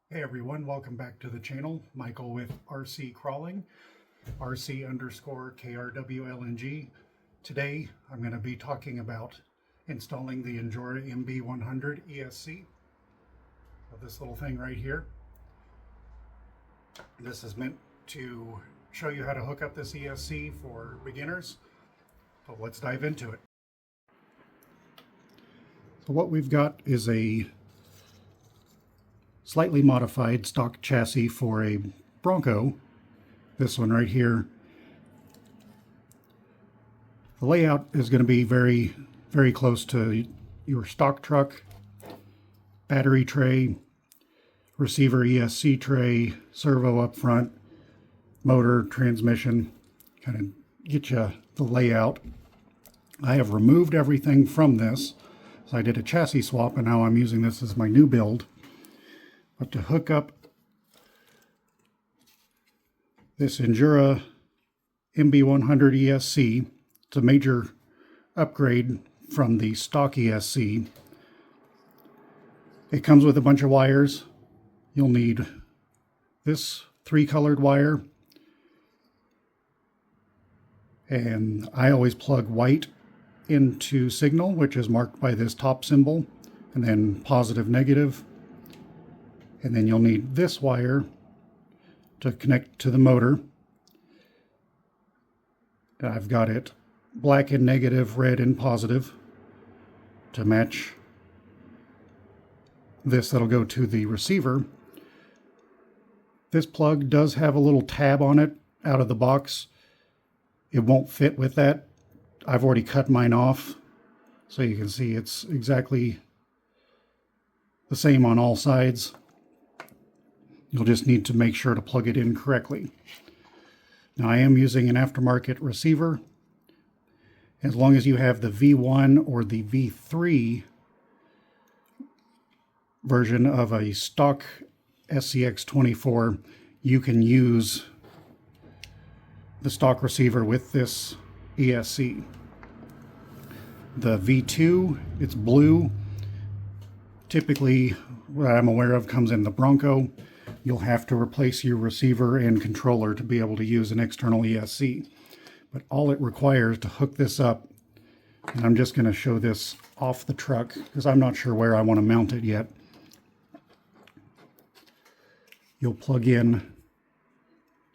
Hey everyone, welcome back to the channel. Michael with RC Crawling, RC_KRWLNG. Today I'm going to be talking about installing the Injora MB100 Esc. So this little thing right here. This is meant to show you how to hook up this Esc for beginners. So let's dive into it. So what we've got is a slightly modified stock chassis for a Bronco. This one right here. The layout is going to be very, very close to your stock truck. Battery tray, receiver ESC tray, servo up front, motor, transmission, kind of get you the layout. I have removed everything from this. So I did a chassis swap and now I'm using this as my new build. But to hook up this Injora MB100 Esc, it's a major upgrade from the stock Esc. It comes with a bunch of wires. You'll need this 3-colored wire, and I always plug white into signal, which is marked by this top symbol, and then positive, negative. And then you'll need this wire to connect to the motor. I've got it black and negative, red and positive to match this that'll go to the receiver. This plug does have a little tab on it out of the box. It won't fit with that. I've already cut mine off, so you can see it's exactly the same on all sides. You'll just need to make sure to plug it in correctly. Now I am using an aftermarket receiver. As long as you have the V1 or the V3 version of a stock SCX24, you can use the stock receiver with this Esc. The V2, it's blue. Typically, what I'm aware of, comes in the Bronco. You'll have to replace your receiver and controller to be able to use an external Esc. But all it requires to hook this up, and I'm just going to show this off the truck because I'm not sure where I want to mount it yet. You'll plug in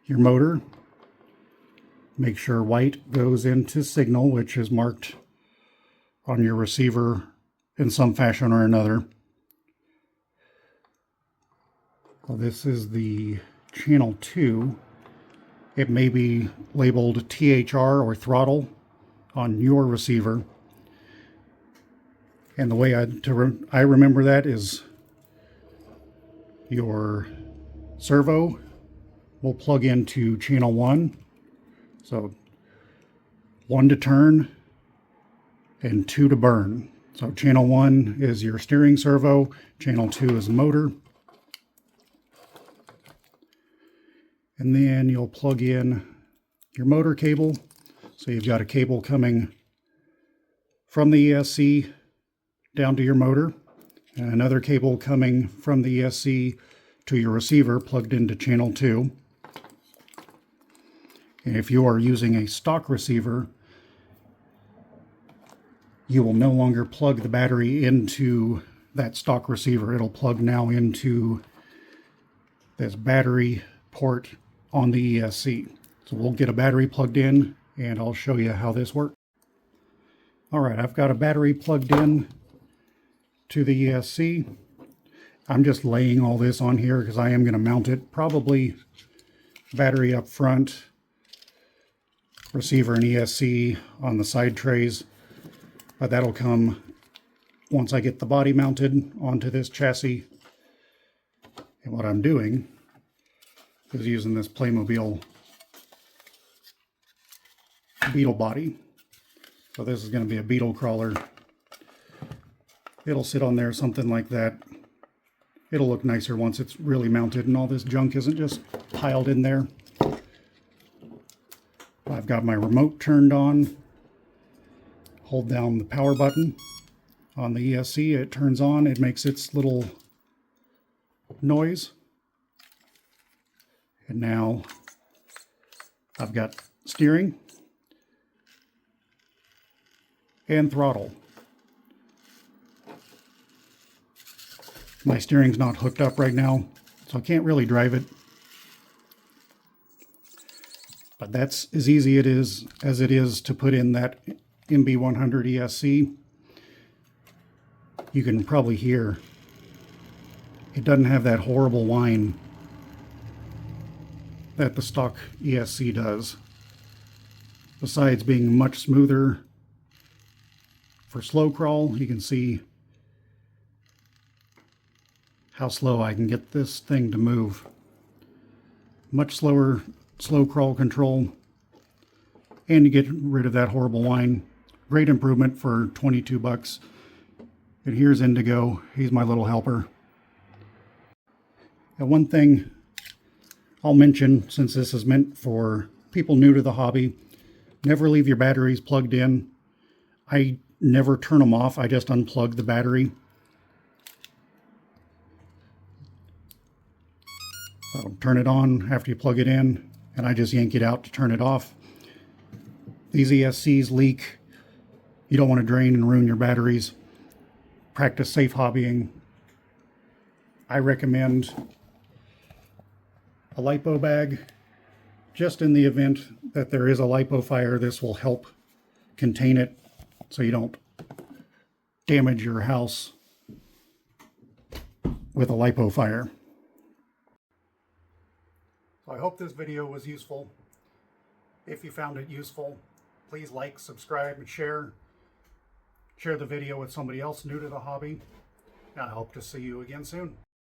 your motor. Make sure white goes into signal, which is marked on your receiver in some fashion or another. Well, this is the channel 2. It may be labeled THR or throttle on your receiver. And the way I remember that is your servo will plug into channel 1. So 1 to turn and 2 to burn. So channel 1 is your steering servo, channel 2 is motor. And then you'll plug in your motor cable. So you've got a cable coming from the Esc down to your motor, and another cable coming from the Esc to your receiver plugged into channel 2. And if you are using a stock receiver, you will no longer plug the battery into that stock receiver. It'll plug now into this battery port on the Esc. So we'll get a battery plugged in and I'll show you how this works. Alright, I've got a battery plugged in to the Esc. I'm just laying all this on here because I am going to mount it. Probably battery up front, receiver and Esc on the side trays. But that'll come once I get the body mounted onto this chassis. And what I'm doing is using this Playmobil beetle body. So this is going to be a beetle crawler. It'll sit on there, something like that. It'll look nicer once it's really mounted and all this junk isn't just piled in there. I've got my remote turned on. Hold down the power button on the Esc, it turns on, it makes its little noise. And now I've got steering and throttle. My steering's not hooked up right now, so I can't really drive it. But that's as easy as it is to put in that MB100 Esc. You can probably hear it doesn't have that horrible whine that the stock Esc does. Besides being much smoother for slow crawl, you can see how slow I can get this thing to move. Much slower slow crawl control, and you get rid of that horrible whine. Great improvement for 22 bucks. And here's Indigo. He's my little helper. And one thing I'll mention, since this is meant for people new to the hobby, never leave your batteries plugged in. I never turn them off. I just unplug the battery. So turn it on after you plug it in, and I just yank it out to turn it off. These ESCs leak. You don't want to drain and ruin your batteries. Practice safe hobbying. I recommend a lipo bag. Just in the event that there is a lipo fire, this will help contain it so you don't damage your house with a lipo fire. So I hope this video was useful. If you found it useful, please like, subscribe, and share. Share the video with somebody else new to the hobby. I hope to see you again soon.